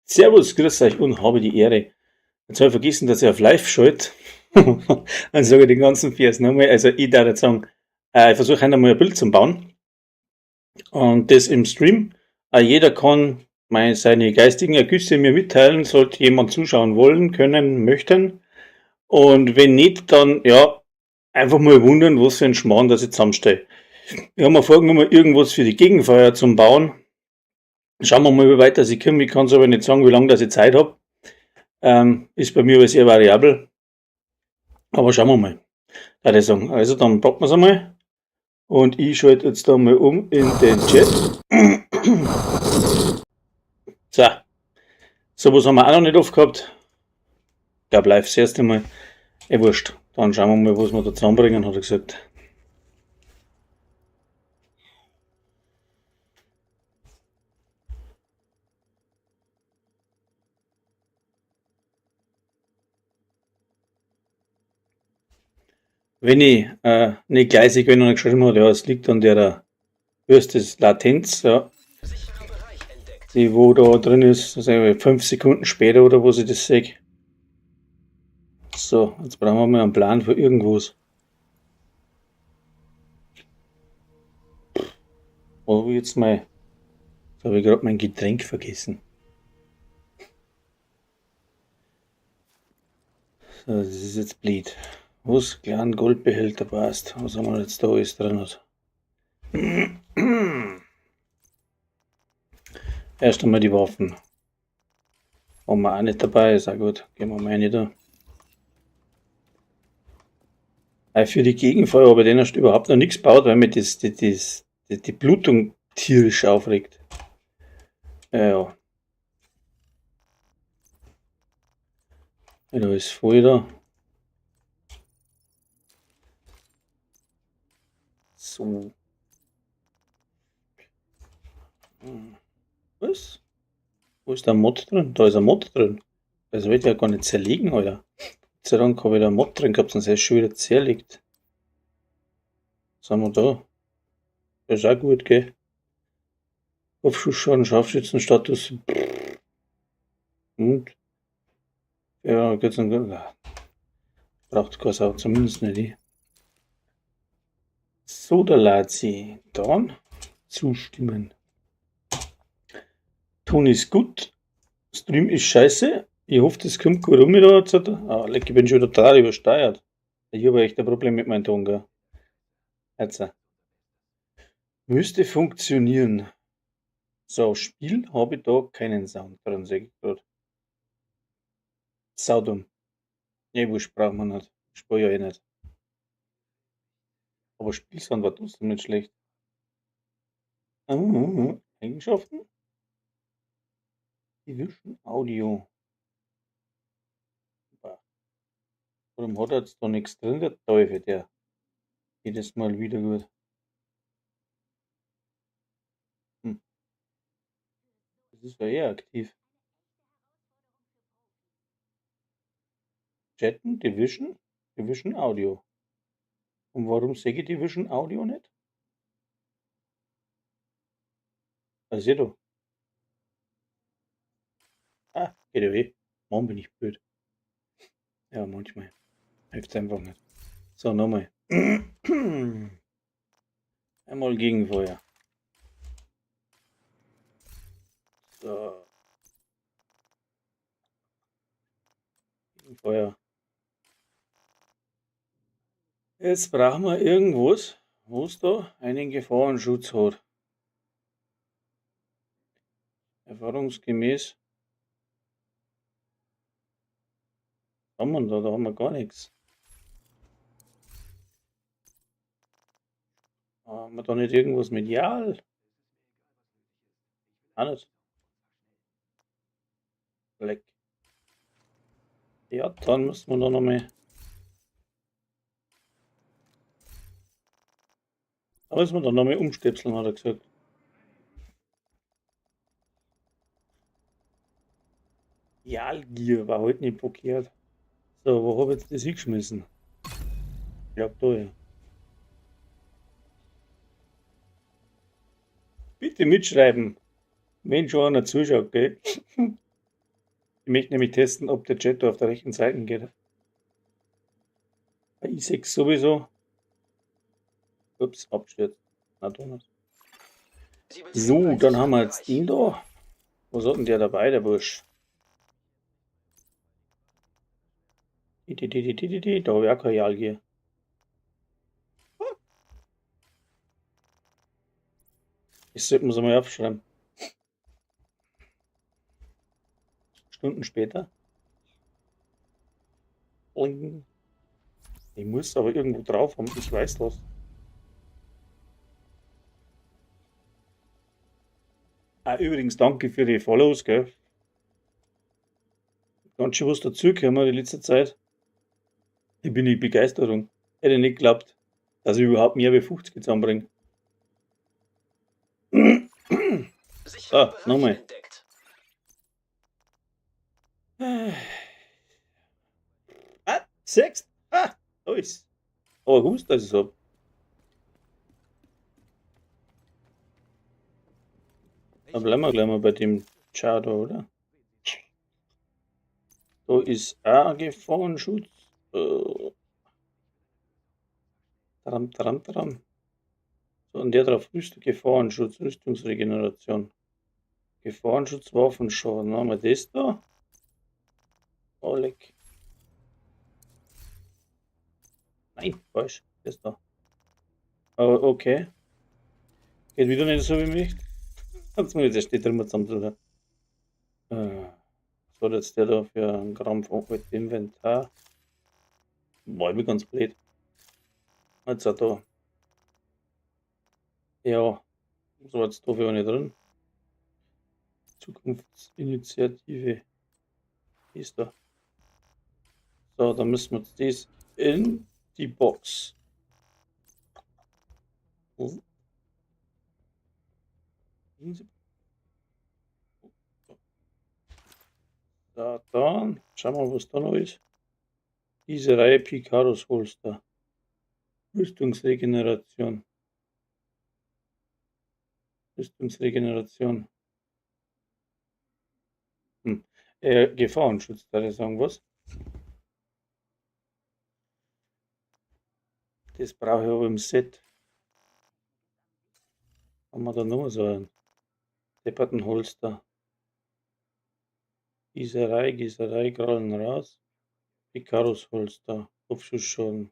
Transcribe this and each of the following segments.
Servus, grüß euch und habe die Ehre. Jetzt habe ich vergessen, dass ich auf Live schalte. Dann sage ich den ganzen Vers nochmal. Also ich darf jetzt sagen, ich versuche einmal ein Bild zu bauen und das im Stream. Jeder kann seine geistigen Ergüsse mir mitteilen, sollte jemand zuschauen wollen, können, möchten. Und wenn nicht, dann ja, einfach mal wundern, was für ein Schmarrn das ich zusammenstelle. Ich habe mir vorgenommen, irgendwas für die Gegenfeuer zum Bauen. Schauen wir mal, wie weit das ich komme. Ich kann es aber nicht sagen, wie lange das ich Zeit habe. Ist bei mir aber sehr variabel. Aber schauen wir mal, würde ich sagen. Also dann packen wir es einmal. Und ich schalte jetzt da mal um in den Chat. So, sowas haben wir auch noch nicht oft gehabt. Ich glaube live das erste Mal. Wurscht. Dann schauen wir mal, was wir da zusammenbringen, hat er gesagt. Wenn ich nicht gleich bin und geschrieben habe, ja, es liegt an der höchstes Latenz, ja, die wo da drin ist, also 5 Sekunden später oder was ich das sehe. So, jetzt brauchen wir mal einen Plan für irgendwas. Wo habe ich jetzt mal, jetzt habe ich gerade mein Getränk vergessen. So, das ist jetzt blöd. Was? Kleinen Goldbehälter passt. Was haben wir jetzt da alles drin? Erst einmal die Waffen. Haben wir auch nicht dabei, ist auch gut. Gehen wir mal rein da. Für die Gegenfeuer habe ich den erst überhaupt noch nichts gebaut, weil mir die Blutung tierisch aufregt. Ja. Da ist voll da. So. Was? Wo ist der Mod drin? Da ist ein Mod drin. Das wird ja gar nicht zerlegen, Alter. Gott sei Dank habe ich da einen Mod drin gehabt, sonst hätte es schon wieder zerlegt. Was haben wir da? Das ist auch gut, gell? Kopfschussschaden, Scharfschützenstatus. Und? Ja, geht's dann gut. Braucht keine Sau, zumindest nicht ich. So, der Lazi. Dann zustimmen. Ton ist gut. Stream ist scheiße. Ich hoffe, das kommt gut rum da. Ich bin schon wieder total übersteuert. Ich habe echt ein Problem mit meinem Ton, gell? Jetzt. Müsste funktionieren. So, Spiel habe ich da keinen Sound drin, sehe ich gerade. Saudum. Nee, wurscht, braucht man nicht. Spür ja eh nicht. Aber Spielsound war trotzdem nicht schlecht. Eigenschaften? Division Audio. Warum hat er jetzt da nichts drin, der Teufel, der? Jedes Mal wieder gut. Das ist ja eher aktiv. Chatten, Division Audio. Und warum sehe ich Division Audio nicht? Was ist da? Geht ja weh. Warum bin ich blöd? Ja, manchmal. Hilft einfach nicht. So, nochmal. Einmal Gegenfeuer. So. Gegenfeuer. Jetzt brauchen wir irgendwas, wo es da einen Gefahrenschutz hat. Erfahrungsgemäß. Haben wir da? Da haben wir gar nichts. Haben wir da nicht irgendwas mit Jal? Auch nicht. Leck. Ja, dann müssen wir da nochmal. Da müssen wir da nochmal umstöpseln, hat er gesagt. Jalgier war heute nicht blockiert. So, wo habe ich jetzt das hingeschmissen? Ich glaube da, ja. Bitte mitschreiben, wenn schon einer zuschaut, gell? Ich möchte nämlich testen, ob der Jet auf der rechten Seite geht. Bei i6 sowieso. Ups, abstürzt. Na, Donut. So, dann haben wir jetzt den da. Was hat denn der dabei, der Bursch? Da habe ich auch keine Alge. Das sollten wir es mal aufschreiben. Stunden später. Ich muss aber irgendwo drauf haben, ich weiß das. Ah, übrigens, danke für die Follows, gell. Ganz schön was dazugekommen die letzte Zeit. Ich bin in Begeisterung. Hätte nicht geglaubt, dass ich überhaupt mehr wie 50 zusammenbringe. So, nochmal. Ah, 6. Ah, da ist. Aber gewusst, dass ich es habe. Dann bleiben wir gleich mal bei dem Chado, oder? Da ist auch ein Gefahrenschutz. Tram. So, und der drauf Gefahrenschutz, Rüstungsregeneration. Gefahrenschutz, Waffenschaden. Dann haben wir das da. Oleg. Nein, falsch. Das da. Aber okay. Geht wieder nicht so wie mich. Jetzt muss ich das steht drin zusammen. Was hat jetzt der da für ein Gramm von Inventar? War mir ganz blöd. Jetzt auch da. Ja, so jetzt da für eine drin. Zukunftsinitiative ist da. So, dann müssen wir jetzt das in die Box. So, dann schauen wir, was da noch ist. Diese Reihe Picaros Holster. Rüstungsregeneration. Gefahrenschutz, da ich sagen, was? Das brauche ich aber im Set. Haben wir da noch so einen depperten Holster? Gießerei, Krallen raus. Picaros Holster, Kopfschussschaden.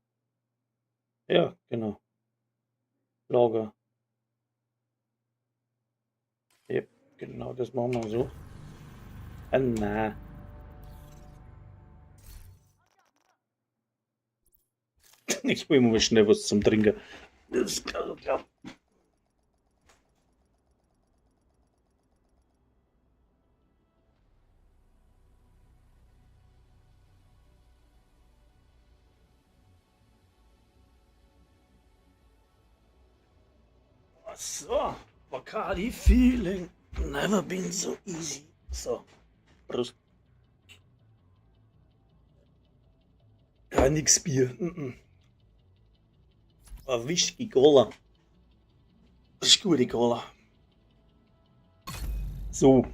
Ja, genau. Lager. Ja, genau, das machen wir so. Ah, nein. Ich will mal schnell was zum Trinken. Das ist klar. So, Bacardi Feeling. Never been so easy. So, Prost. Ja, nix Bier. Whisky Cola. Das ist gute Cola. So.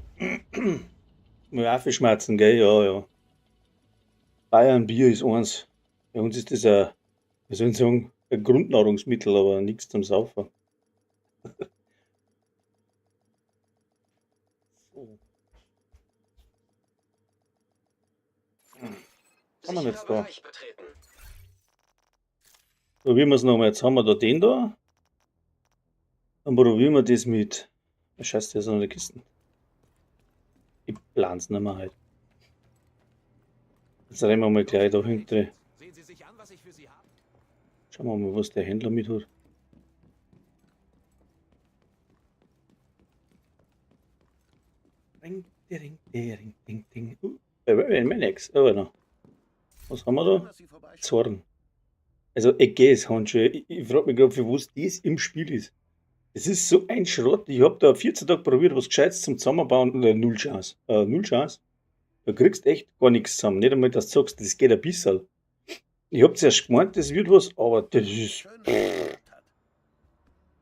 Schmerzen, gell? Ja. Bayern Bier ist eins. Bei uns ist das ein, wie soll ich sagen, ein Grundnahrungsmittel, aber nichts zum Saufen. So. Was haben wir jetzt da? Probieren wir es nochmal. Jetzt haben wir da den da. Dann probieren wir das mit. Scheiße, der ist noch in der Kiste. Ich plan's nicht mehr halt. Jetzt rennen wir mal gleich da hinten. Schauen wir mal, was der Händler mit hat. Ring, ding. Menex, aber noch. Was haben wir da? Zorn. Also, Handschuhe. Ich frage mich gerade, für was das im Spiel ist. Es ist so ein Schrott. Ich habe da 14 Tage probiert, was Gescheites zum Zusammenbauen und null Chance. Null Chance. Du kriegst echt gar nichts zusammen. Nicht einmal, dass du sagst, das geht ein bisschen. Ich habe zuerst gemeint, das wird was, aber das ist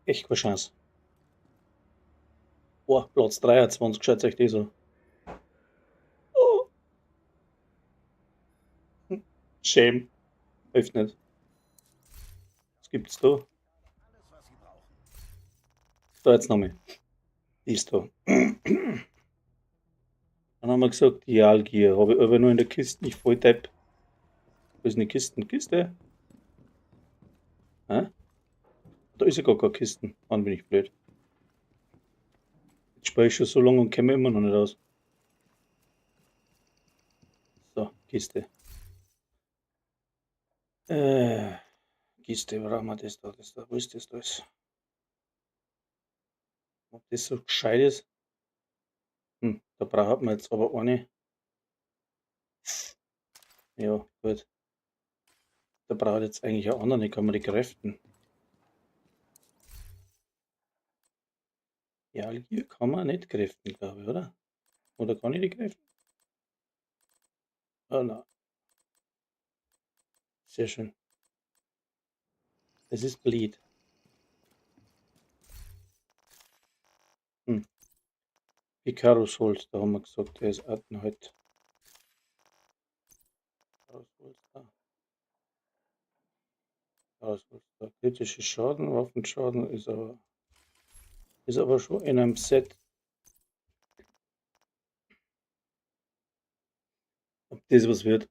echt keine Chance. Oh, Platz 23, schaut euch das an. Oh, Shame. Hilft nicht. Was gibt's da? So, jetzt nochmal. Die ist da. Dann haben wir gesagt, ja, Algier. Habe ich aber nur in der Kiste, ich voll Depp. Wo ist eine Kisten? Kiste? Hä? Da ist ja gar keine Kisten. Wann bin ich blöd? Jetzt spiele ich schon so lange und komme immer noch nicht raus. So, Kiste. Kiste, brauchen wir das da, das da. Wo ist das da? Ob das so gescheit ist? Da braucht man jetzt aber eine. Ja, gut. Da braucht jetzt eigentlich eine andere, kann man die kräften. Ja, hier kann man nicht kräften, glaube ich, oder? Oder kann ich die kräften? Oh nein. Sehr schön. Es ist Bleed. Icarus holt, da haben wir gesagt, der ist Arten halt. Kritische Schaden, Waffenschaden ist aber schon in einem Set. Ob das was wird.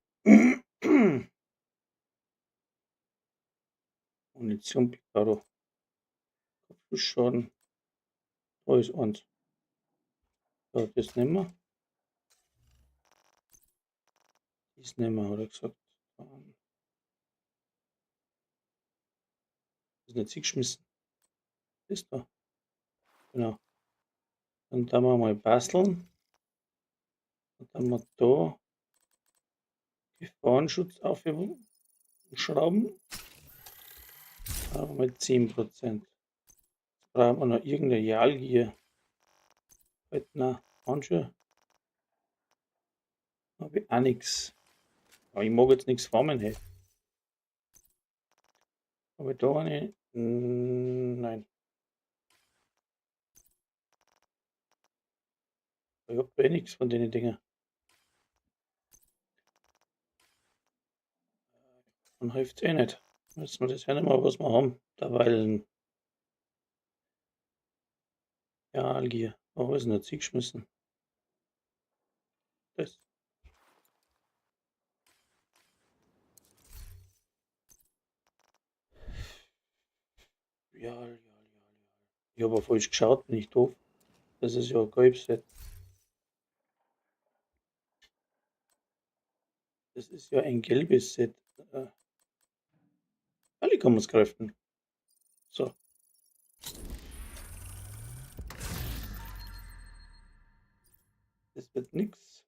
Munition Picaro. Kopfschuss-Schaden. Da ist eins. So, das nehmen wir. Das nehmen wir, hat er gesagt. Das ist nicht sie geschmissen. Das da. Genau. Dann tun wir mal basteln. Dann tun wir da Gefahrenschutz aufschrauben. Mal 10%. Jetzt brauchen wir noch irgendeine Jalgier. Halt, na, Handschuhe. Habe ich auch nichts. Aber ich mag jetzt nichts formen, hey. Habe ich da eine? Nein. Ich habe eh nichts von den Dingen. Dann hilft es eh nicht. Müssen wir das ja nicht mal, was wir haben. Derweil. Ja, Algier. Oh, was ist denn da geschmissen? Das. Ja. Ich habe falsch geschaut, bin ich doof. Das ist ja ein Gelbset. Das ist ja ein gelbes Set. Alle kann man es greifen. So. Das wird nix.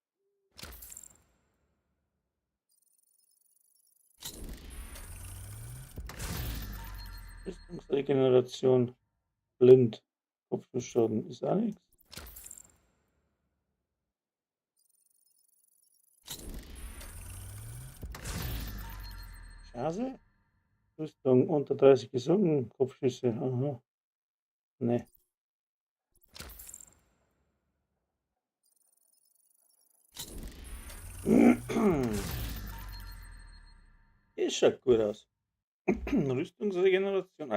Rüstungsregeneration. Blind. Kopfschusschaden ist auch nichts. Chance. Rüstung unter 30 gesunken. Kopfschüsse. Aha. Ne. Das schaut gut aus. Rüstungsregeneration.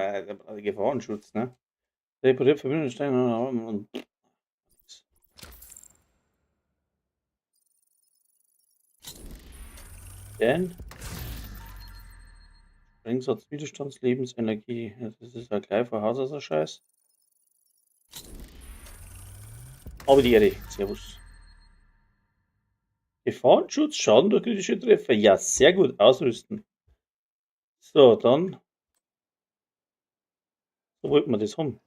Gefahrenschutz, ne? Repariert Verbindungssteine und. Dann. Sprengsatz, Widerstands, Lebensenergie. Das ist ja gleich von Haus aus ein Scheiß. Aber die Ehre. Servus. Gefahrenschutz, Schaden durch kritische Treffer. Ja, sehr gut. Ausrüsten. So, dann. So wollten wir das haben.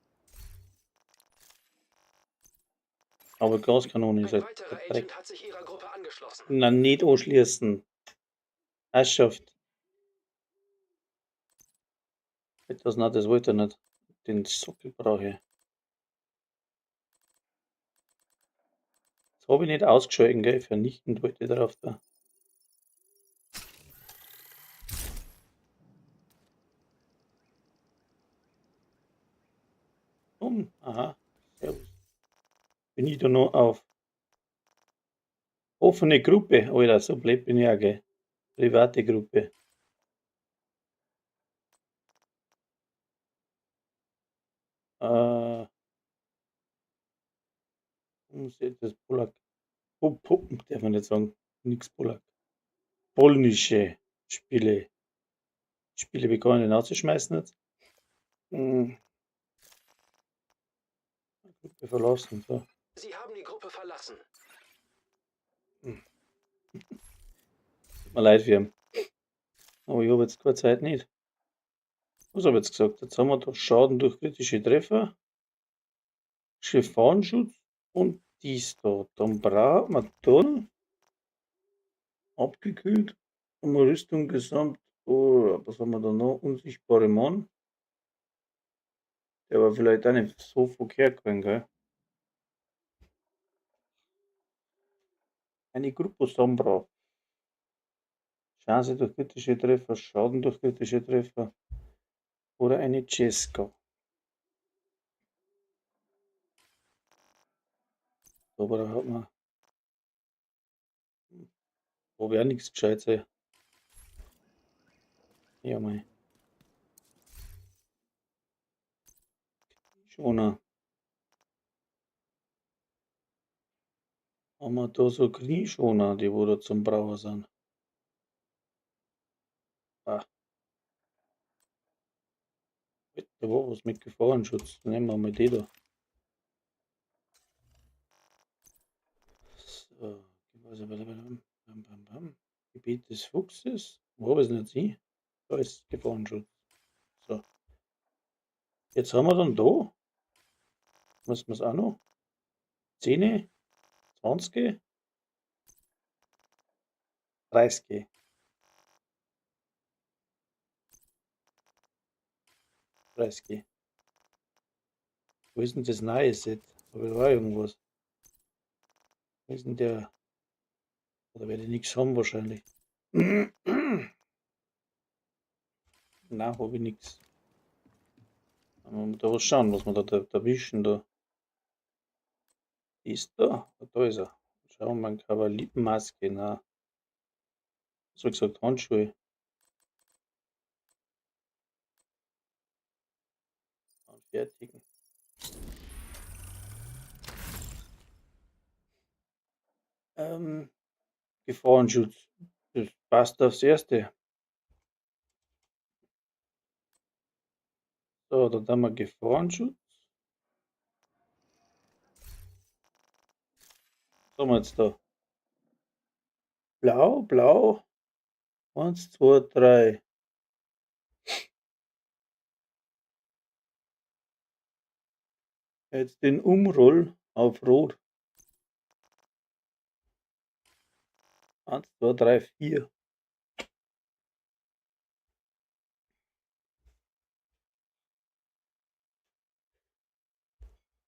Aber Gaskanone ist halt. Ein weiterer Agent hat sich ihrer Gruppe angeschlossen. Na, nicht anschließen. Herrschaft. Etwas, na, das wollte er nicht. Den Sockel brauche ich. Das habe ich nicht ausgeschalten, gell? Vernichtend wollte ich drauf da. Aha. Servus. Bin ich da noch auf offene Gruppe? Alter, so blöd bin ich auch, gell? Private Gruppe. Das Polak. Darf man nicht sagen. Nix Polak. Polnische Spiele. Spiele begonnen nachzuschmeißen jetzt. Gruppe verlassen. So. Sie haben die Gruppe verlassen. Tut mir leid für ihn. Aber ich habe jetzt keine Zeit nicht. Was habe ich jetzt gesagt? Jetzt haben wir da Schaden durch kritische Treffer, Chiffonschutz und dies da. Dann braucht man dann abgekühlt und Rüstung gesamt. Oh, was haben wir da noch? Unsichtbare Mann. Der war vielleicht auch nicht so verkehrt gewesen, gell? Eine Gruppe Sombra. Chance durch kritische Treffer, Schaden durch kritische Treffer. Oder eine Cesca. Aber da hat man. Wo wäre nichts Gescheites. Ja, mei. Schoner. Haben wir da so Knieschoner, die wo da zum Brauer sind? Ah, da war was mit Gefahrenschutz. Nehmen wir mal die da. So, Gebiet des Fuchses. Wo habe ich es nicht sehen? Da ist Gefahrenschutz. So. Jetzt haben wir dann da. Müssen wir es auch noch? 10, 20, 30. 30. Wo ist denn das neue Set? Aber da war irgendwas. Wo ist denn der? Oder werde ich nichts haben wahrscheinlich. Nein, habe ich nichts. Da was schauen, was wir da erwischen da. Ist da? Da ist er. Schauen wir mal, Kavalierenmaske, na. So gesagt, Handschuhe. Anfertigen. Gefahrenschutz. Das passt aufs Erste. So, dann haben wir Gefahrenschutz. Was haben wir jetzt da? Blau, blau. 1, 2, 3. Jetzt den Umroll auf Rot. 1, 2, 3, 4.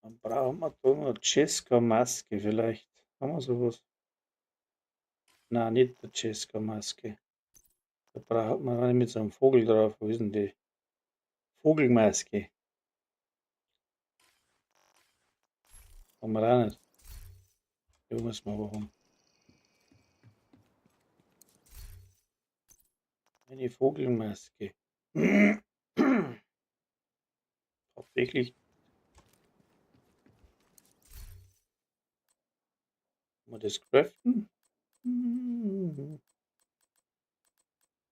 Dann brauchen wir da noch Cesca-Maske vielleicht. Haben wir sowas? Nein, nicht der Cesca-Maske. Da braucht man eine mit so einem Vogel drauf. Wo ist denn die? Vogelmaske. Haben wir auch nicht. Die müssen wir aber haben. Eine Vogelmaske. Tatsächlich. Kann man das craften?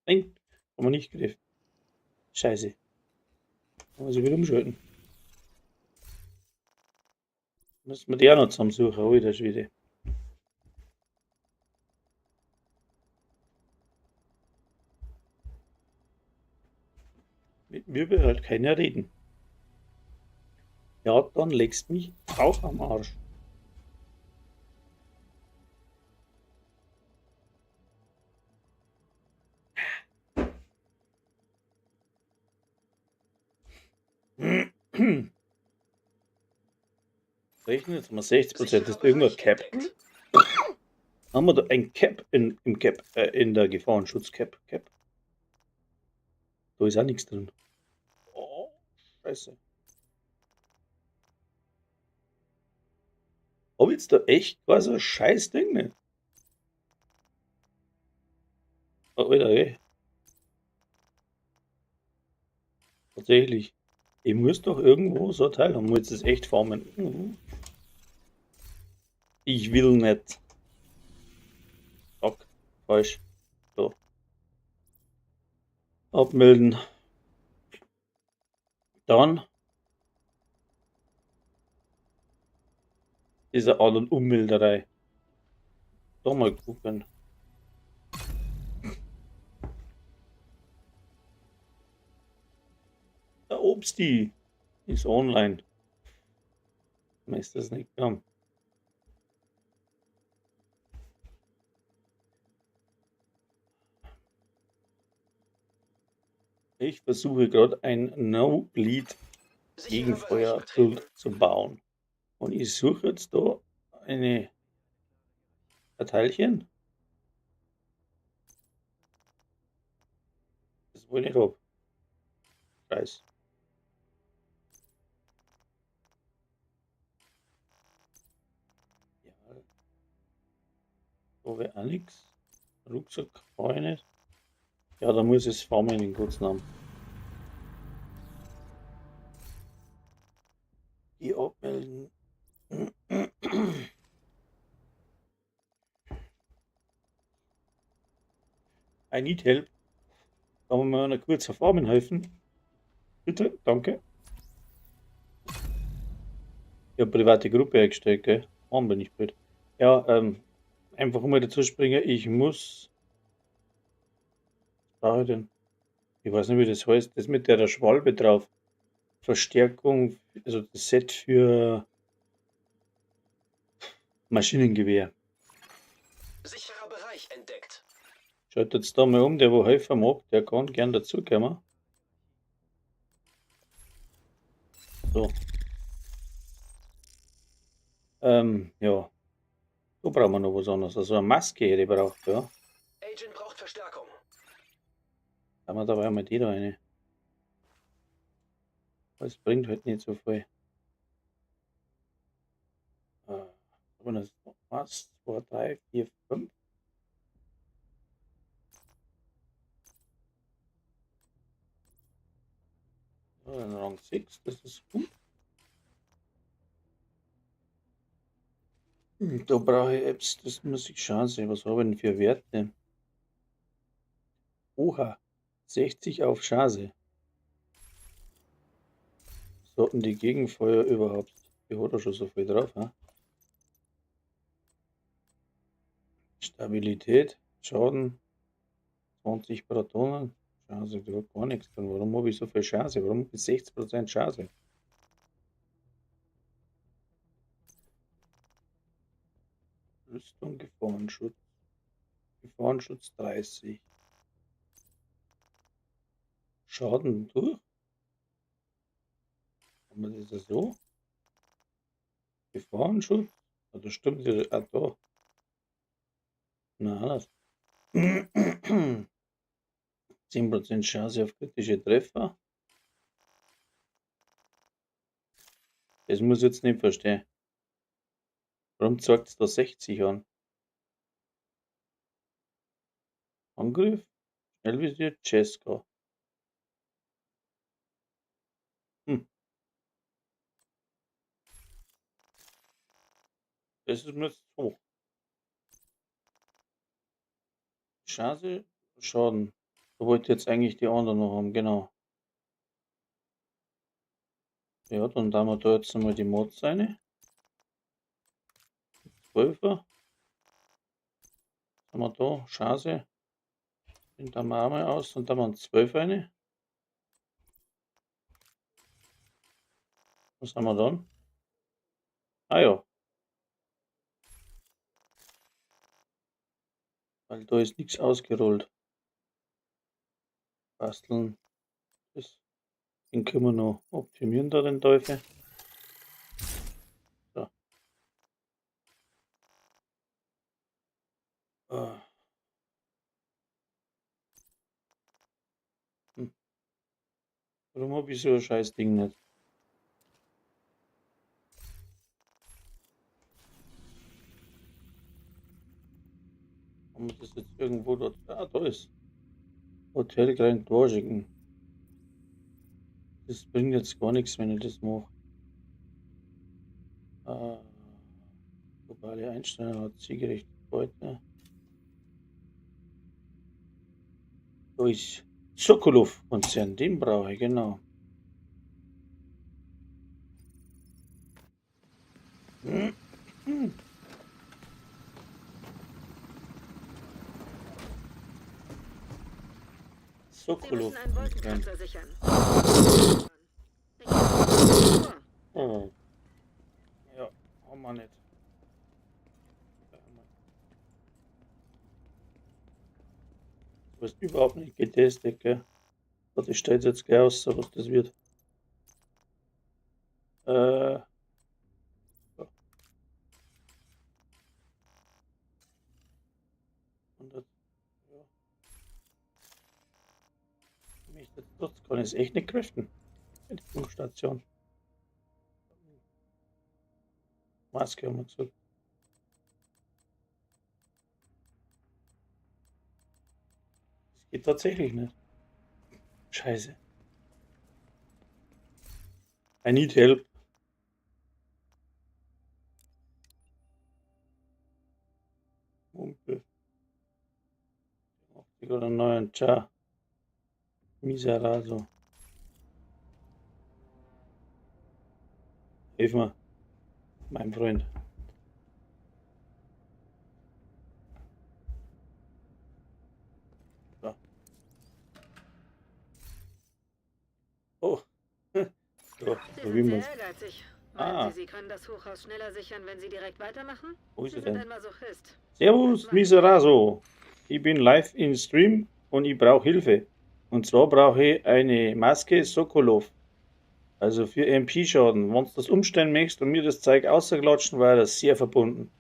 Nein, haben wir nicht gegriffen. Scheiße. Kann man sich wieder umschalten. Müssen wir die auch noch zusammensuchen, alter Schwede. Mit mir will halt keiner reden. Ja, dann legst mich auch am Arsch. Rechnen jetzt mal 60%. Ist irgendein Cap? Haben wir da ein Cap im Cap, in der Gefahrenschutzcap? Cap? Da ist auch nichts drin. Oh, scheiße. Hab ich jetzt da echt quasi ein scheiß Ding nicht? Oh, Alter, ey. Tatsächlich. Ich muss doch irgendwo so ein Teil haben. Muss das echt farmen. Ich will nicht. Fuck. Falsch. So. Abmelden. Dann diese An- und Ummelderei. Da mal gucken. Der Obsti ist online. Man ist das nicht gegangen. Ich versuche gerade ein No-Bleed Sicherer Bereich Gegenfeuerbild betreten. zu bauen. Und ich suche jetzt da ein Teilchen. Das wollte ich habe. Kreis. Ja, da wäre auch nichts. Rucksack brauche ich nicht. Ja, da muss es farmen in kurzen Namen. Die abmelden. I need help. Kann man mir noch kurz auf Farmen helfen? Bitte, danke. Ich habe private Gruppe eingestellt, gell? Warum bin ich blöd? Ja, einfach mal dazu springen. Ich muss. Was brauche ich denn? Ich weiß nicht, wie das heißt. Das mit der Schwalbe drauf. Verstärkung, also das Set für Maschinengewehr. Sicherer Bereich entdeckt. Schaltet es da mal um, der wo helfen mag, der kann gern dazukommen. So. Ja. Da brauchen wir noch was anderes. Also eine Maske hätte ich braucht, ja. Agent braucht Verstärkung. Haben wir dabei mal die da eine. Das bringt halt nicht so viel. Aber das was? 2, 3, 4, 5. Dann Rang 6, das ist gut. Da brauche ich Apps, das muss ich schauen sehen. Was habe ich denn für Werte? Oha, 60 auf Chance. Sollten die Gegenfeuer überhaupt? Die hat er schon so viel drauf, ne? Stabilität, Schaden, 20 Protonen. Chance, da hat gar nichts drin. Warum habe ich so viel Chance? Warum habe ich 60% Chance? Rüstung, Gefahrenschutz 30. Schaden durch. Haben wir das ja so? Gefahrenschutz? Ah, das stimmt ja. Ah, da. Na, anders. 10% Chance auf kritische Treffer. Das muss ich jetzt nicht verstehen. Warum zeigt es da 60 an? Angriff? Schnellvisier, Cesca. Hm. Das ist mir jetzt hoch. Chance, Schaden. Da wollte ich jetzt eigentlich die anderen noch haben, genau. Ja, dann da wir da jetzt einmal die Mods rein. 12er. Haben wir da, Chance. Den da wir auch mal aus und da haben wir 12 rein. Was haben wir dann? Ah ja, weil da ist nichts ausgerollt. Basteln. Das, den können wir noch optimieren, da den Teufel. So. Ah. Hm. Warum habe ich so ein scheiß Ding nicht? Haben wir das jetzt irgendwo dort? Ah, da ist. Hotel Grand Washington. Das bringt jetzt gar nichts, wenn ich das mache. Globale Einstellungen hat zielgerichtet heute. Da ist Sokolov-Konzern, den brauche ich, genau. Sie müssen einen Sokolov-Konzern. Wolkenkratzer sichern. Oh. Ja, haben wir nicht. Du hast überhaupt nicht getestet, gell? Das stellt jetzt gleich aus, was das wird. Ja. Und das, ja. Das kann ich echt nicht craften. Die Funkstation. Maske haben wir gesagt. Das geht tatsächlich nicht. Scheiße. I need help. Mumpel. Ich oder einen neuen Cha. Miseraso. Hilf mir, mein Freund. So. Oh. So, Sie probieren sind wir sehr es. ehrgeizig. Ah. Meinen Sie, Sie können das Hochhaus schneller sichern, wenn Sie direkt weitermachen? Wo ist Sie er sind denn? ein Masochist. Servus, Miseraso. Ich bin live im Stream und ich brauche Hilfe. Und zwar brauche ich eine Maske Sokolov. Also für MP-Schaden. Wenn du das umstellen möchtest und mir das Zeug außerklatschen, war das sehr verbunden.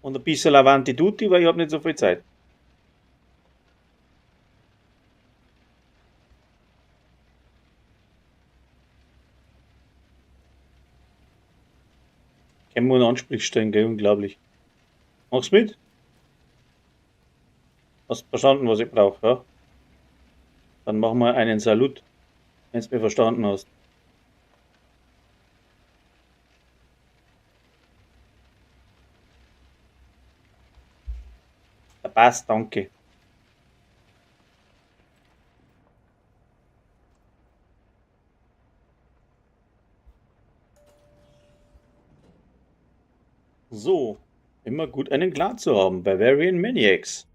Und ein bisschen Avanti Tutti, weil ich habe nicht so viel Zeit. Können wir einen Ansprich stellen, gell? Unglaublich. Mach's mit? Hast verstanden, was ich brauche, ja? Dann machen wir einen Salut, wenn du mir verstanden hast. Der passt, danke. So, immer gut einen Clan zu haben. Bavarian Maniacs.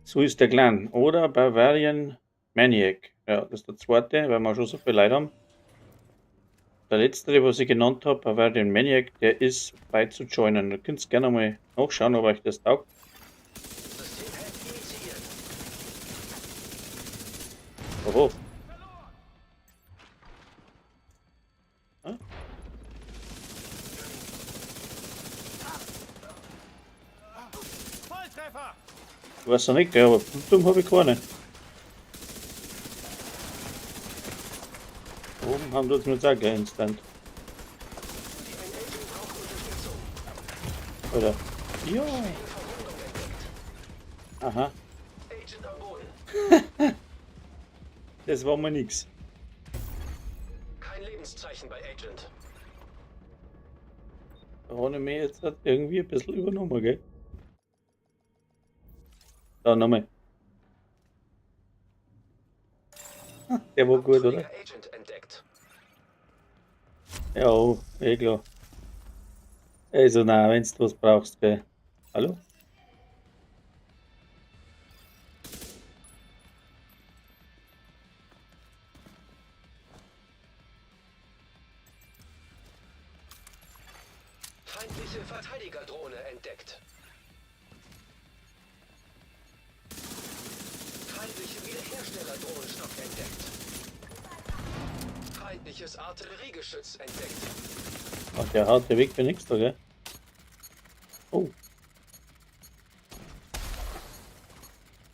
So ist der Clan. Oder Bavarian Maniac. Ja, das ist der zweite, weil wir schon so viel Leute haben. Der letzte, was ich genannt habe, Bavarian Maniac, der ist frei zu joinen. Da könnt ihr gerne mal nachschauen, ob euch das taugt. System Hack initiiert. Oho. Hm? Volltreffer! Ich weiß ja nicht, gell, aber Blutung habe ich keine. Oben haben wir jetzt mit auch gleich instant. Ein Agent braucht Unterstützung. Oder? Ja. Verwundung entdeckt. Aha. Agent am Boden. Das war mal nix. Kein Lebenszeichen bei Agent. Da habe ich mich jetzt halt irgendwie ein bisschen übernommen, gell? Da nochmal. Der war gut, oder? Abtrünniger Agent entdeckt. Ja, eh klar. Also, nein, wenn du was brauchst, gell? Hallo? Feindliche Verteidigerdrohne entdeckt. Feindliche Wiederherstellerdrohnenstock entdeckt. Feindliches Artilleriegeschütz entdeckt. Ach, der haut der Weg für nichts da, gell? Oh.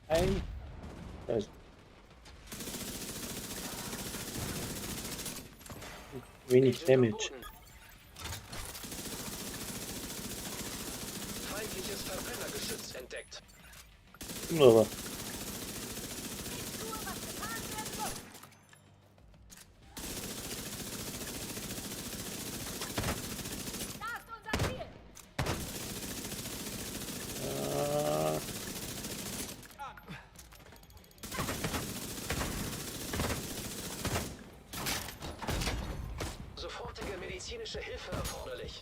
Da ist. Wenig Agent am Damage. Boden. Feindliches Verbrennergeschütz entdeckt. Aber äh, Sofortige medizinische Hilfe erforderlich.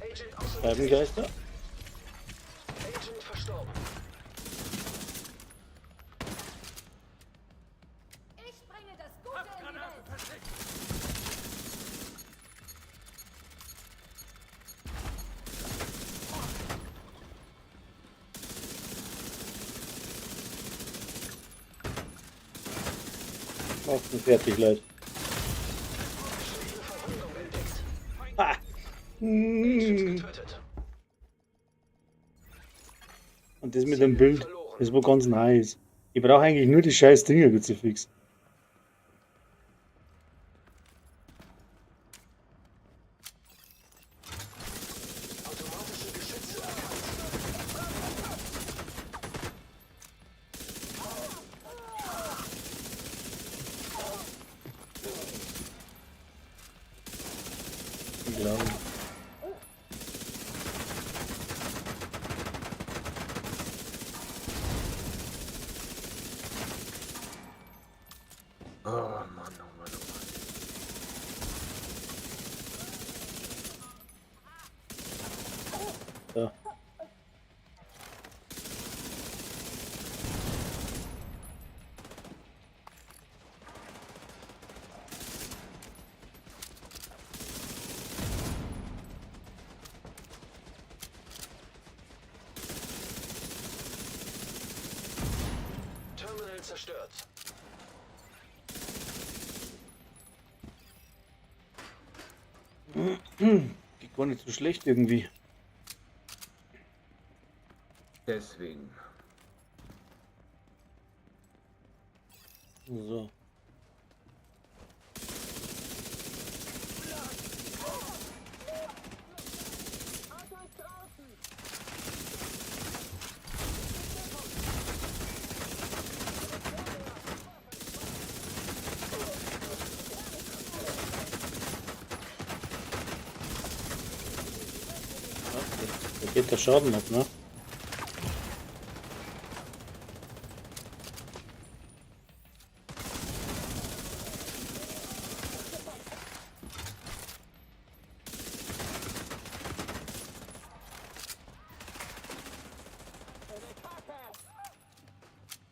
Agent außer Steibengeister. Agent verstorben. Ich bringe das Gute in die Welt. Macht ihn fertig, Leute. Verwundung entdeckt. Ah. Agent getötet. Und das mit dem Bild, das war ganz nice. Ich brauche eigentlich nur die scheiß Dinger gut zu fixen. Automatische Geschütze erkannt. Ich glaube. Oh Mann, oh Mann, oh Mann. So. Terminal zerstört. Geht gar nicht so schlecht irgendwie. Deswegen. So. Da geht der Schaden ab, ne?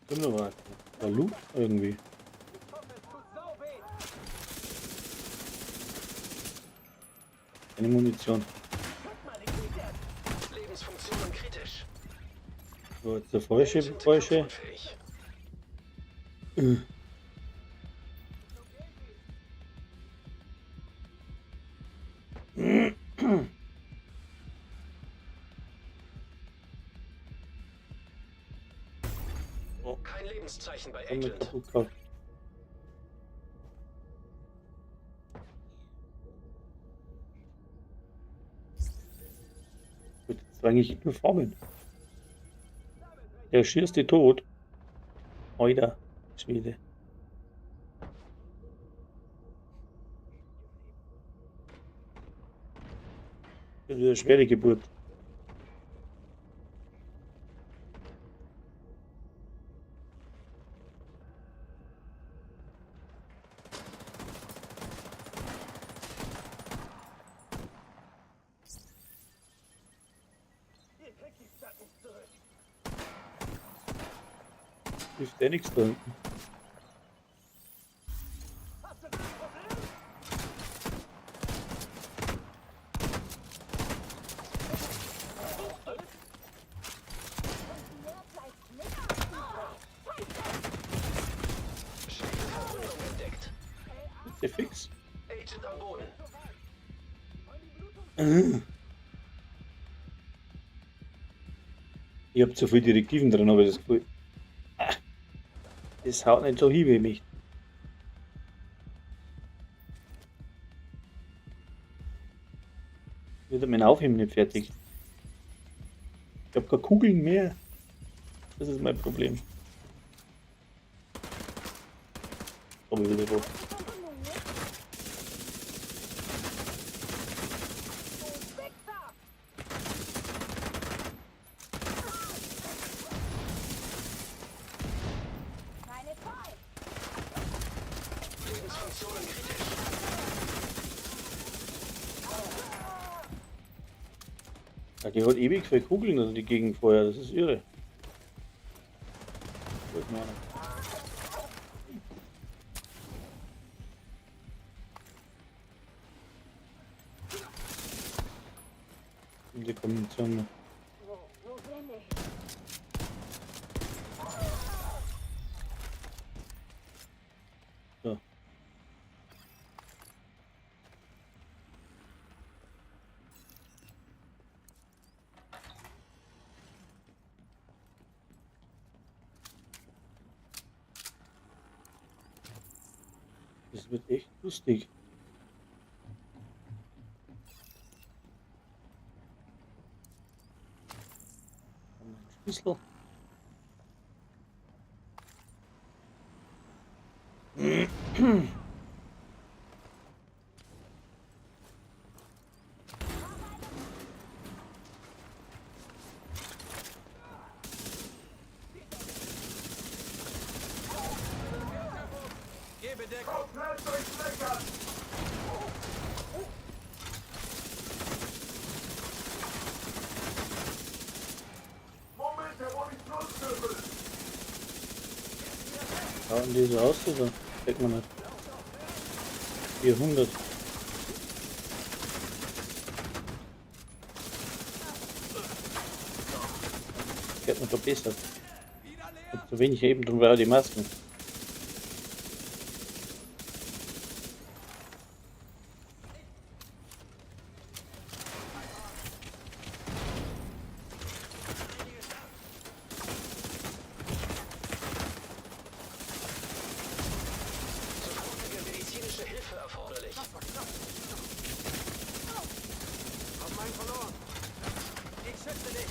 Wunderbar. Der Loot irgendwie. Keine Munition. Lebensfunktionen kritisch. So, jetzt der falsche. Kampfunfähig. Oh, Kein Lebenszeichen bei damit Agent. kaputt gehabt. Gut, jetzt eigentlich nur Formen. Der schießt die tot. Alter, Schwede. Das ist eine schwere Geburt. Hilft der nichts da hinten. Verwundung entdeckt. Ist der fix? Agent am Boden. Ich hab zu viele Direktiven drin, aber das Gefühl. Das haut nicht so hin wie mich. Wird mein Aufheben nicht fertig. Ich habe keine Kugeln mehr. Das ist mein Problem. Aber ich will nicht. Keine Zeit. Lebensfunktionen kritisch. Ja, die hat ewig viele Kugeln, also die Gegenfeuer, das ist irre. Gut, Mann. Und die Kombination. Wo bin ich? So. Das wird echt lustig. Schlüssel. Gebe Deckung. Schauen die so aus, oder? Checkt man nicht. 400. Geht man verbessert. Und zu wenig eben, drum war die Masken. Sofortige medizinische Hilfe erforderlich. Hab meinen verloren. Ich schütze dich.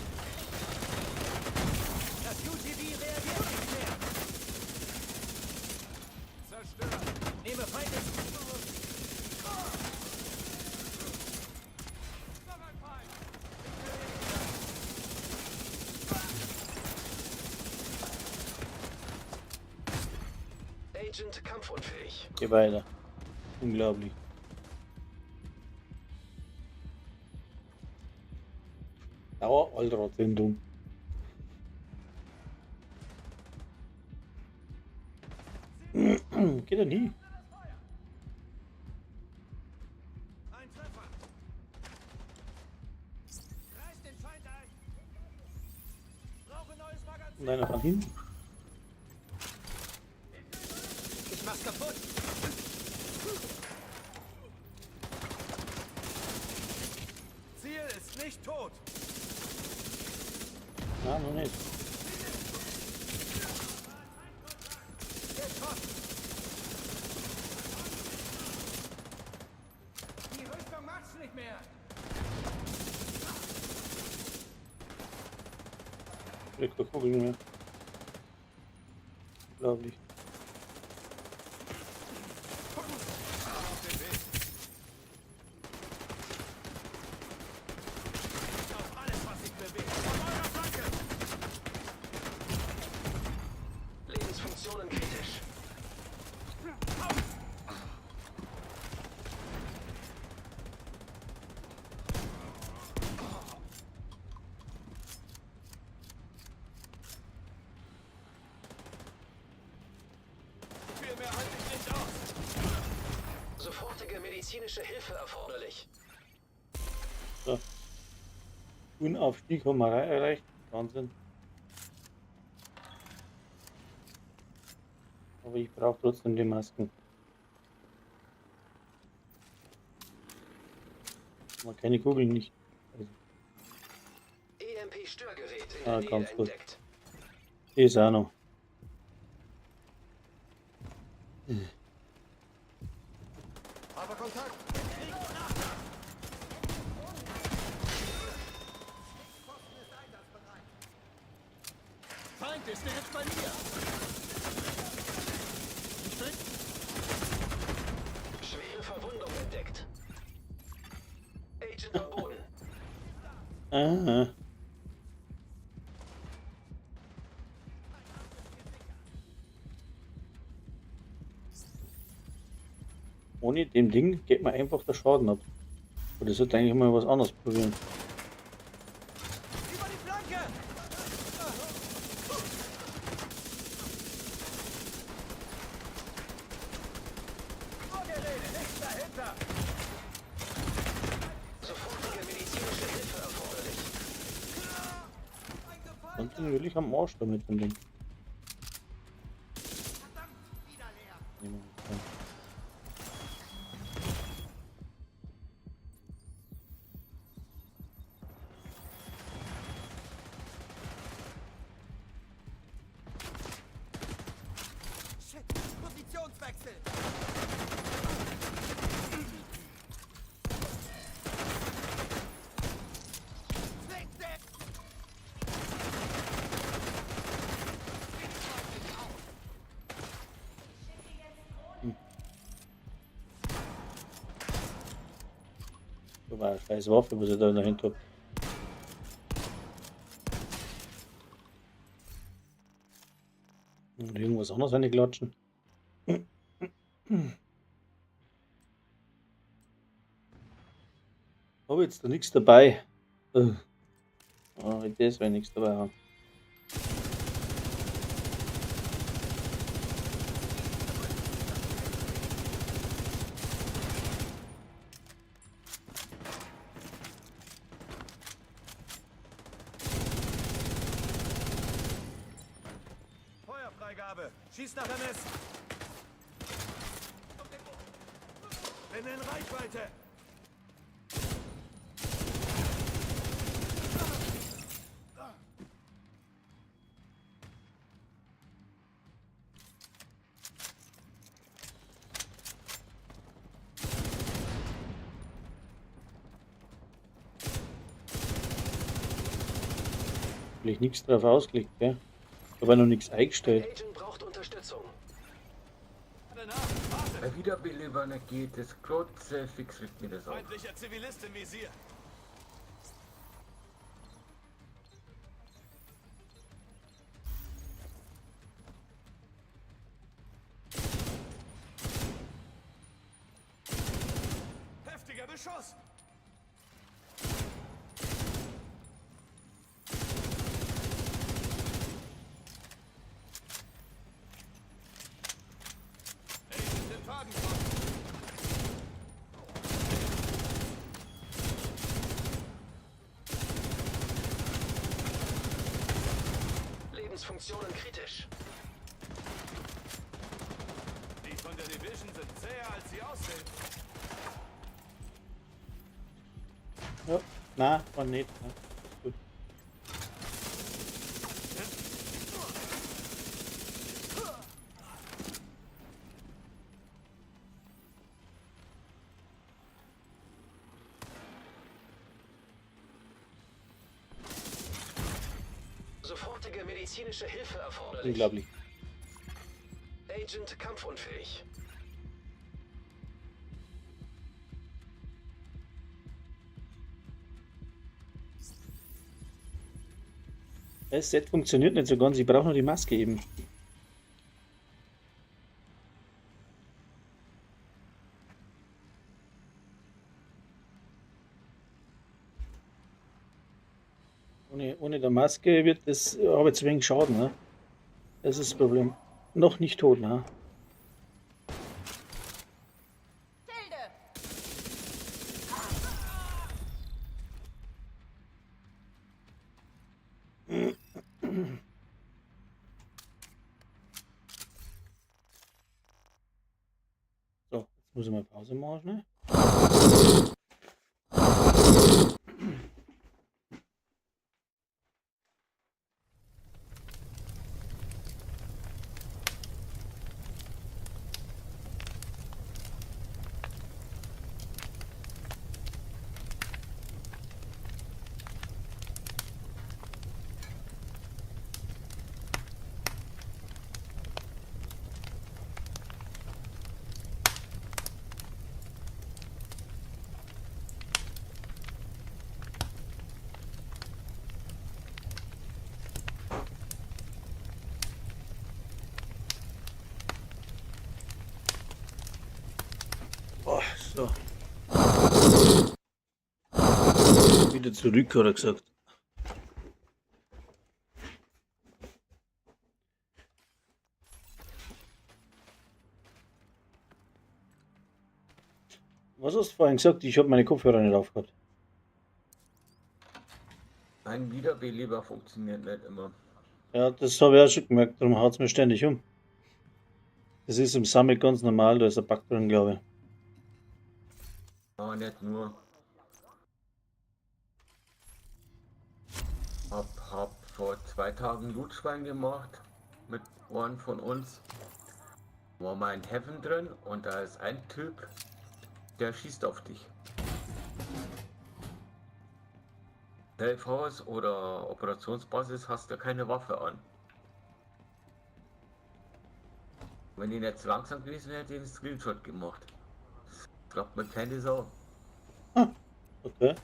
Das UTV reagiert nicht mehr. Zerstört. Nehme Feindes. Noch ein Feind. Agent kampfunfähig. Geh weiter. Unglaublich. Dauer-Allrad-Sendung. Geht ja nie. Ein Treffer. Reiß den Feind ein. Brauche neues Magazin. Und einer von hinten. Ich mach's kaputt. Ziel ist nicht tot. Na, noch nicht. Die Rüstung macht's nicht mehr. Krieg keine Kugeln mehr. Unglaublich. Auf alles, was sich bewegt. Auf eurer Flanke. Lebensfunktionen kritisch. Viel mehr halte ich nicht aus. Sofortige medizinische Hilfe erforderlich. So. Unaufstieg haben wir erreicht. Wahnsinn. Aber ich brauche trotzdem die Masken. Aber keine Kugeln nicht. Also, EMP-Störgerät in Ah, der Nähe ganz gut. entdeckt. die ist auch noch. Aber Kontakt. Feind ist direkt bei mir. Schwere Verwundung entdeckt. Agent am Boden. Ah. Ohne dem Ding geht mir einfach der Schaden ab. Oder sollte eigentlich mal was anderes probieren. Über die Flanke! Vorgerede, nichts dahinter! Sofortige medizinische Hilfe erforderlich. Kontinuierlich am Arsch da mit dem Ding. Nehmen wir mal. Shit, Positionswechsel! Das war eine scheiß Waffe, was ich da dahinter habe. Und irgendwas anderes reinglatschen. Habe jetzt da nichts dabei. Das wäre nichts dabei haben. Feuerfreigabe! Schieß nach MS! Bin in Reichweite! Vielleicht nichts drauf ausgelegt, gell? Aber noch nichts eingestellt. Agent braucht Unterstützung. Bei Wiederbelebern geht es kurze fix mit mir das auf. Feindlicher Zivilist im Visier. Heftiger Beschuss. Agent im Wagenfahrt. Lebensfunktionen kritisch. Die von der Division sind zäher, als sie aussehen. Ja, nein, war nicht. Ja, gut. Sofortige medizinische Hilfe erforderlich. Unglaublich. Agent kampfunfähig. Das Set funktioniert nicht so ganz. Ich brauche nur die Maske eben. Ohne der Maske wird das aber zu wenig Schaden. Ne? Das ist das Problem. Noch nicht tot, ne? Tilde! So, jetzt muss ich mal Pause machen. Ne? So. Wieder zurück, hat er gesagt. Was hast du vorhin gesagt? Ich habe meine Kopfhörer nicht aufgehabt. Ein Wiederbeleber funktioniert nicht immer. Ja, das habe ich auch schon gemerkt, darum haut es mir ständig um. Das ist im Summit ganz normal, da ist ein Bug drin, glaube ich. Aber nicht nur. Hab vor 2 Tagen Lootschwein gemacht mit einem von uns. War mal ein Heaven drin und da ist ein Typ, der schießt auf dich. Safe House oder Operationsbasis hast du keine Waffe an. Wenn ich nicht zu langsam gewesen wäre, hätte ich einen Screenshot gemacht. Das glaubt mir keine Sau. Okay.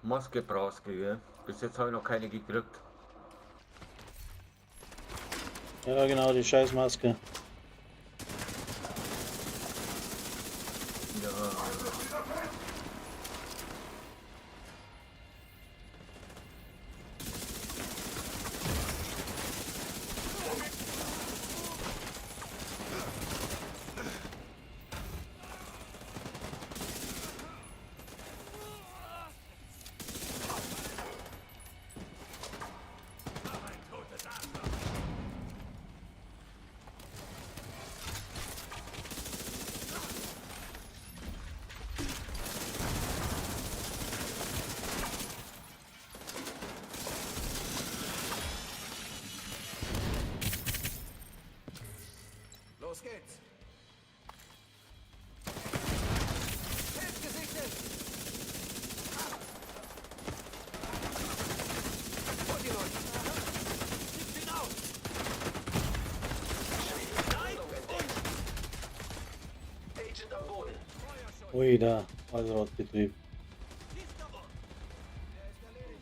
Maske brauchst du, gell? Bis jetzt habe ich noch keine gekriegt. Ja, genau, die Scheißmaske. Ja, Los geht's. Hilf gesichtet. Vor die Leute. Ich bin aus. Nein, entdeckt. Agent am Boden. Ui, da, also Betrieb. Der ist erledigt.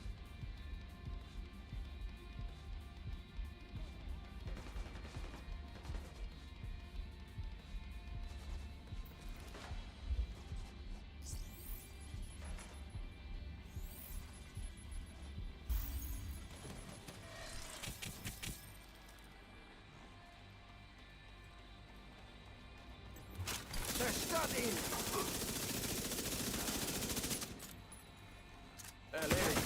Zerstört ihn! Erledigt.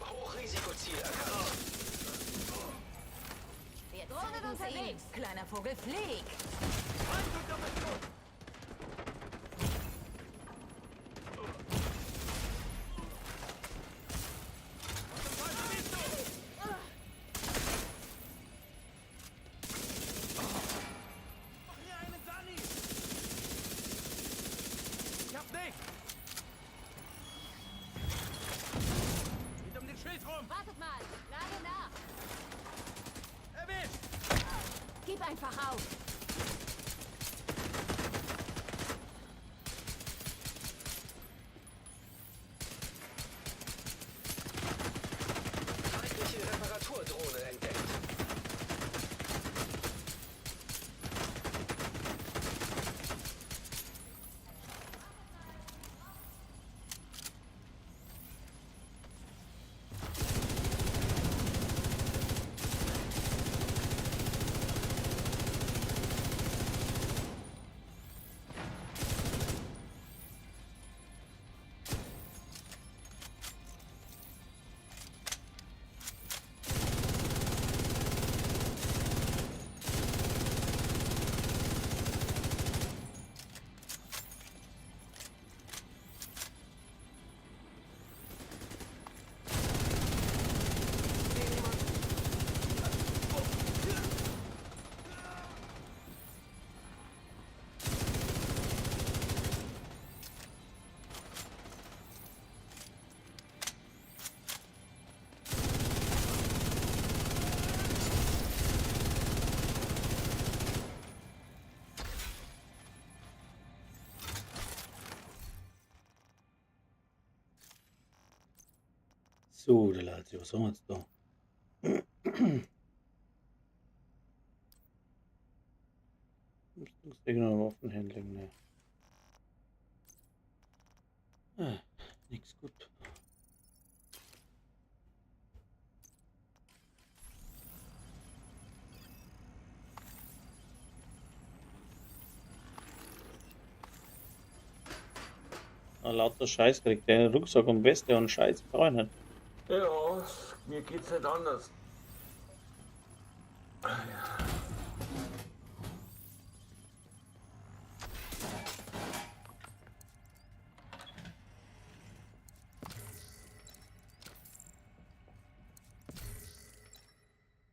Hochrisikoziel erkannt. Wir drohen unterwegs. Kleiner Vogel, flieg. Ich hab nicht! Geht um den Schild rum! Wartet mal, lade nach. Erwischt! Gib einfach auf. Feindliche Reparaturdrohne entdeckt. So, der Leute, was haben wir jetzt da? Rüstungsregner Waffenhandling, ne. Nix gut. Lauter Scheiß kriegt der Rucksack und Weste und Scheiß brauche ich nicht. Ja, mir geht's nicht anders.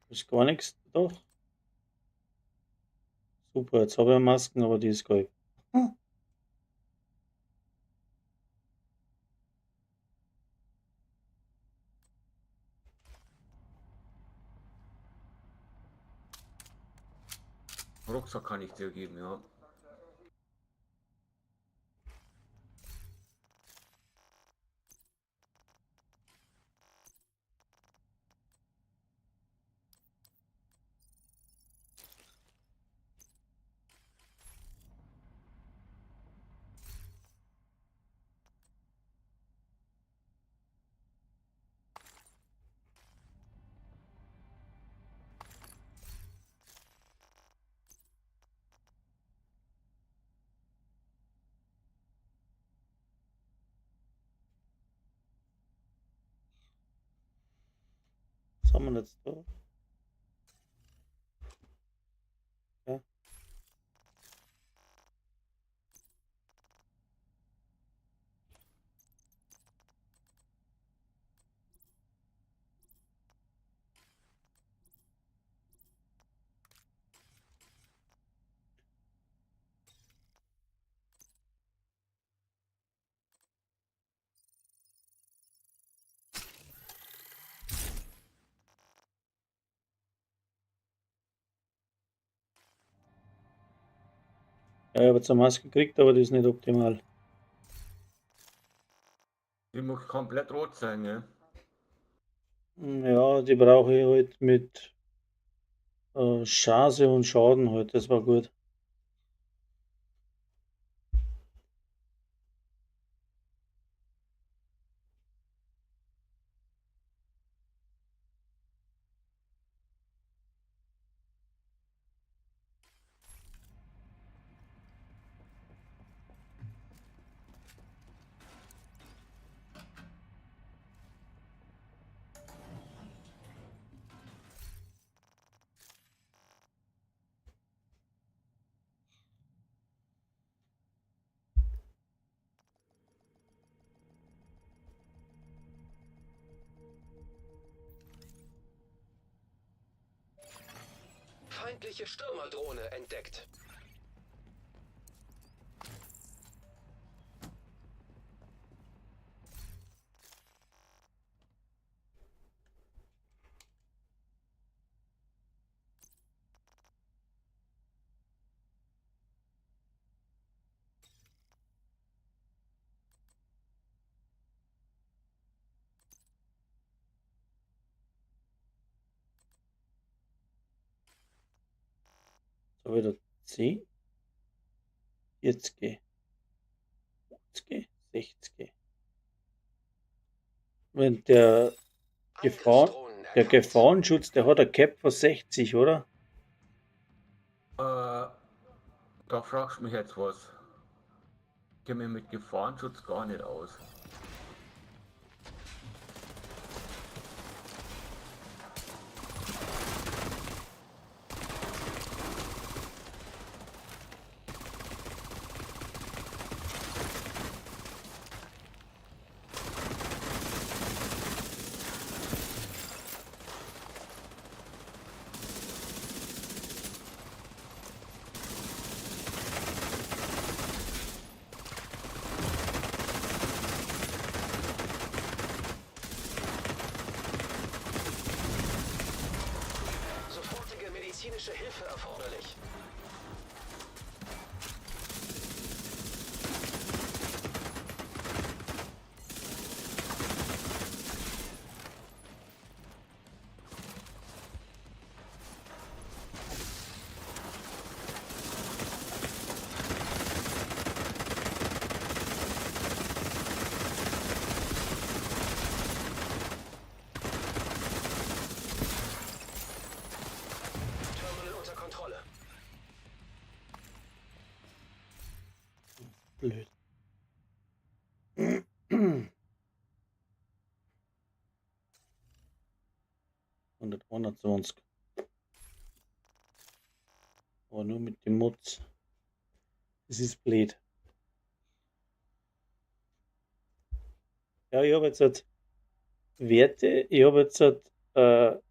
Ist gar nichts doch. Super, jetzt habe ich Masken, aber die ist gelb. Rucksack kann ich dir geben, ja. Was haben wir jetzt da? Ja. Ja, ich habe jetzt eine Maske gekriegt, aber die ist nicht optimal. Die muss komplett rot sein, ne? Ja, die brauche ich halt mit Chance und Schaden halt, das war gut. Feindliche Stürmerdrohne entdeckt. So wieder 10, 40, 50, 60. Wenn der Angriffsdrohnen der erkannt. Gefahrenschutz, der hat ein Cap von 60, oder? Da fragst du mich jetzt was. Ich kenne mich mit Gefahrenschutz gar nicht aus. Sofortige medizinische Hilfe erforderlich. Blöd. 121. Aber nur mit dem Mods. Das ist blöd. Ja, ich habe jetzt halt Werte. Ich habe jetzt halt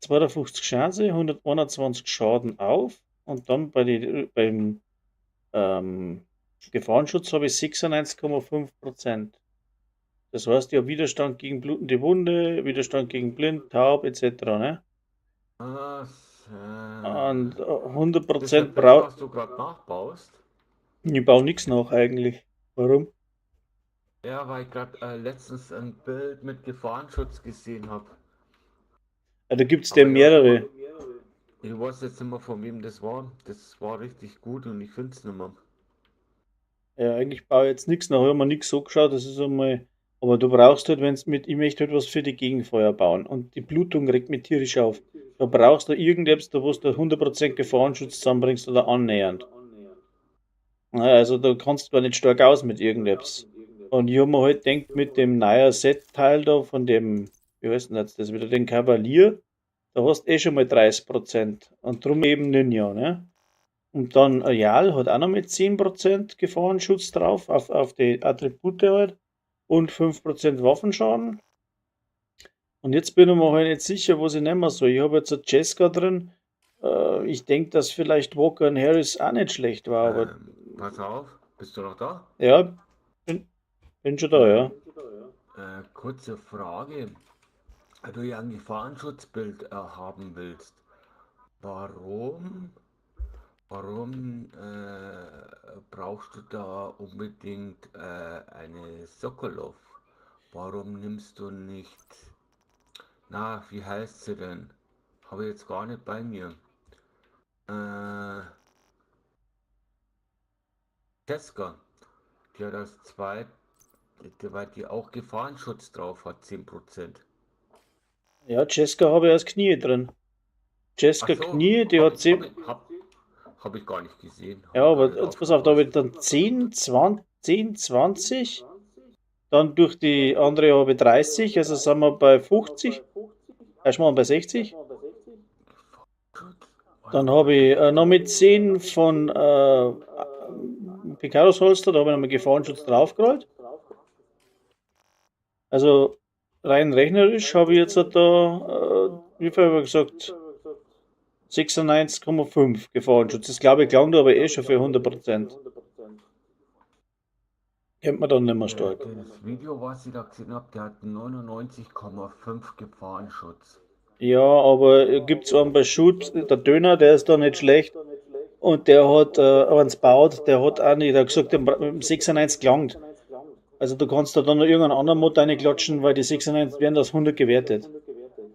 52 Chance, 121 Schaden auf und dann beim Gefahrenschutz habe ich 96,5%. Das heißt, ich habe Widerstand gegen blutende Wunde, Widerstand gegen blind, taub etc. Ne? Und Das ist 100% ein Bild, braucht. was du gerade nachbaust. Ich baue nichts nach eigentlich. Warum? Ja, weil ich gerade letztens ein Bild mit Gefahrenschutz gesehen habe. Ja, da gibt es Aber ja mehrere. Ich weiß jetzt nicht mehr, von wem das war. Das war richtig gut und ich finde es nicht mehr. Ja, eigentlich baue ich jetzt nichts nach. Ich habe mir nichts so geschaut. Das ist einmal. Aber du brauchst halt, wenn es ich möchte halt was für die Gegenfeuer bauen. Und die Blutung regt mich tierisch auf. Da brauchst du irgendetwas, da wo du 100% Gefahrenschutz zusammenbringst oder annähernd. Ja, also da kannst du gar nicht stark aus mit irgendetwas. Und ich habe mir halt gedacht, mit dem neuen Set-Teil da von dem, wie heißt denn jetzt das wieder, den Kavalier, da hast du eh schon mal 30%. Und drum eben Ninja, ne? Und dann Ayal hat auch noch mit 10% Gefahrenschutz drauf, auf die Attribute halt. Und 5% Waffenschaden. Und jetzt bin ich mir halt nicht sicher, was ich nehmen soll. Ich habe jetzt eine Jessica drin. Ich denke, dass vielleicht Walker und Harris auch nicht schlecht war, aber Pass auf, bist du noch da? ja, bin schon da, ja. Kurze Frage. Wenn du ja ein Gefahrenschutzbild haben willst, warum brauchst du da unbedingt eine Sokolov? Warum nimmst du nicht, na, wie heißt sie denn? Habe ich jetzt gar nicht bei mir. Teska, die hat das zweite, weil die auch Gefahrenschutz drauf hat, 10%. Ja, Jessica habe ich als Knie drin. Jessica Ach so, Knie, die hat 10. Hab ich gar nicht gesehen. Ja, aber jetzt pass auf, da habe ich dann 10, 20. Dann durch die andere habe ich 30, also sind wir bei 50. Erstmal bei 60. Dann habe ich noch mit 10 von Picaros Holster, da habe ich nochmal Gefahrenschutz draufgerollt. Also rein rechnerisch habe ich jetzt da, wie viel habe ich gesagt, 96,5 Gefahrenschutz. Das glaube ich, klang da aber eh schon für 100%. Kennt man dann nicht mehr stark. Das Video, was ich da gesehen habe, der hat 99,5 Gefahrenschutz. Ja, aber gibt es einen bei Shoot, der Döner, der ist da nicht schlecht. Und der hat eins baut, der hat auch nicht, der hat gesagt, der 96 gelangt. Also du kannst da dann noch irgendeinen anderen Mod reinklatschen, weil die 96 werden als 100 gewertet.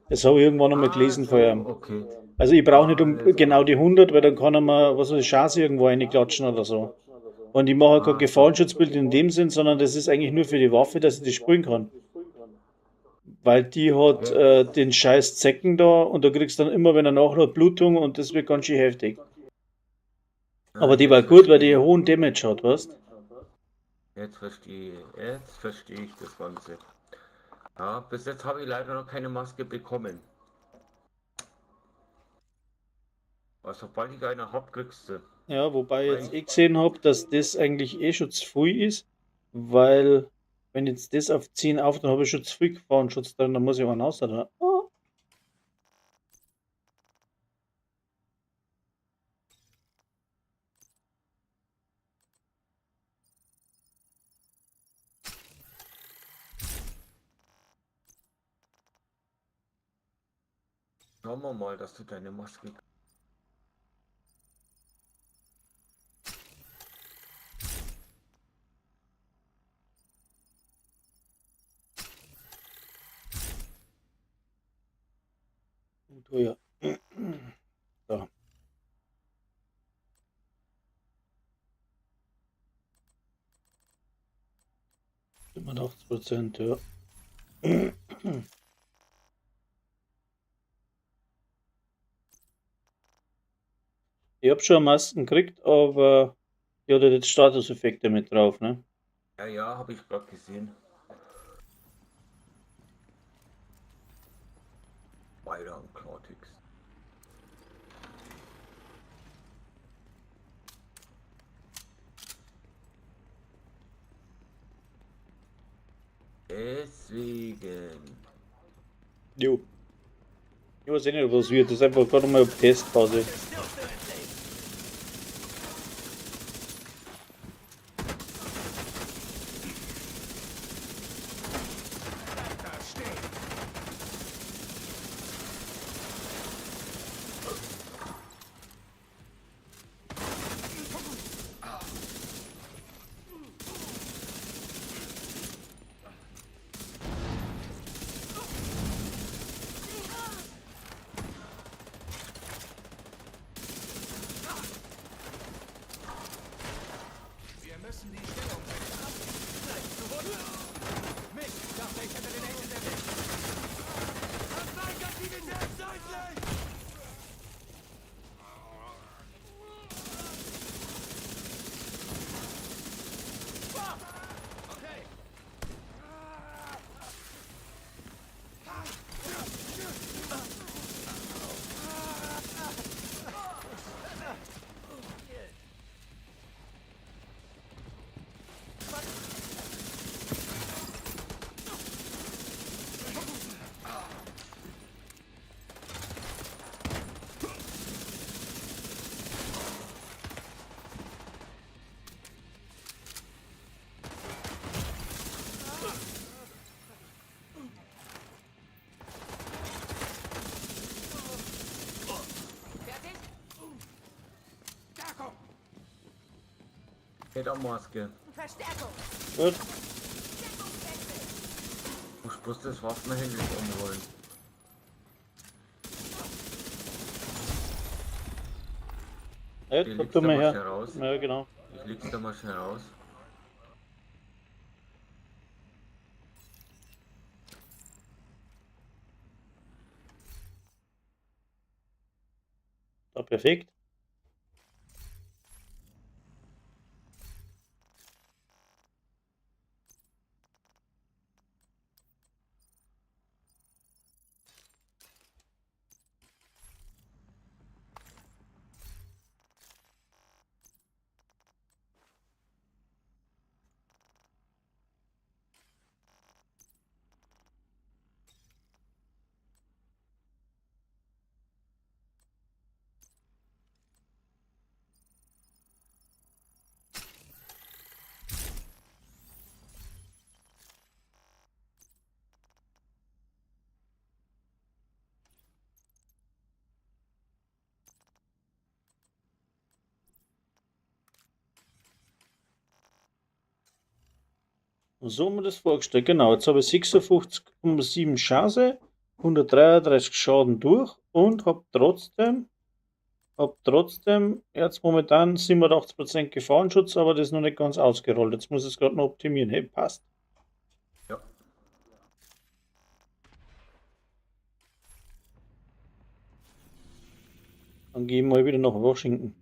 Das habe ich irgendwann einmal gelesen vorher. Okay. Also ich brauche nicht genau die 100, weil dann kann er mal, was weiß ich, Chance irgendwo reinklatschen oder so. Und ich mache kein Gefahrenschutzbild in dem Sinn, sondern das ist eigentlich nur für die Waffe, dass ich die sprühen kann. Weil die hat den scheiß Zecken da und da kriegst du dann immer, wenn er nachlädt, Blutung und das wird ganz schön heftig. Aber die war gut, weil die einen hohen Damage hat, weißt du? Jetzt verstehe ich das Ganze. Ja, bis jetzt habe ich leider noch keine Maske bekommen. Aber sobald ich eine habe, kriegst du. Ja, wobei ich jetzt gesehen habe, dass das eigentlich eh schon zu viel ist, weil wenn jetzt das auf 10 auf, dann habe ich schon zu viel Gefahrenschutz drin, dann muss ich auch raus. Oder? Oh. Schauen wir mal, dass du deine Maske. Oh ja. So. Immer 80%, ja. Ich habe schon Masken gekriegt, aber ich hatte jetzt Statuseffekte mit drauf, ne? Ja, ja, habe ich gerade gesehen. Weiter am Klartext. Deswegen. Jo. Ich weiß eh nicht, was wird. Das ist einfach gerade mal auf Testphase. Wir müssen die Stellung wechseln. Gleich zurück. Mist, ich dachte, ich hätte den Agent erwischt. Aktivität seitlich! Okay. Fertig? Deckung! Federmaske. Verstärkung! Gut. Deckungswechsel! Muss bloß das Waffenhändler umrollen. Ja, Die da legst tun du wir mal her. schnell raus. Ja, genau. Ich leg's da mal schnell raus. Da perfekt. So haben wir das vorgestellt. Genau, jetzt habe ich 56,7 Chance, 133 Schaden durch und habe trotzdem jetzt momentan 87% Gefahrenschutz, aber das ist noch nicht ganz ausgerollt. Jetzt muss ich es gerade noch optimieren. Hey, passt. Ja. Dann gehen wir wieder nach Washington.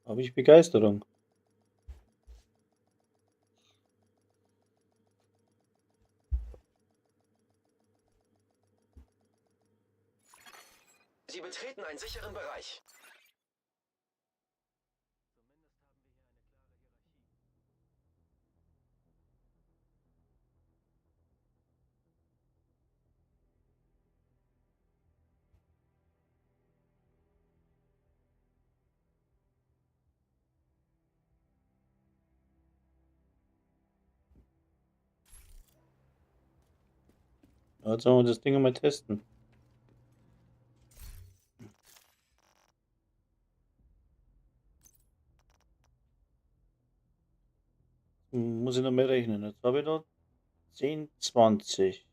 Habe ich Begeisterung. Sie betreten einen sicheren Bereich. Jetzt sollen wir das Ding mal testen. Muss ich noch mehr rechnen. Jetzt habe ich da 10, 20.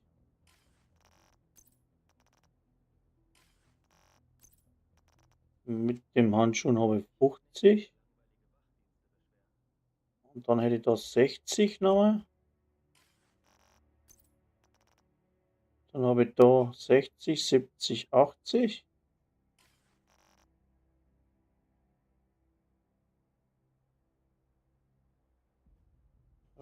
Mit dem Handschuh habe ich 50. Und dann hätte ich da 60 nochmal. Dann habe ich da 60, 70, 80.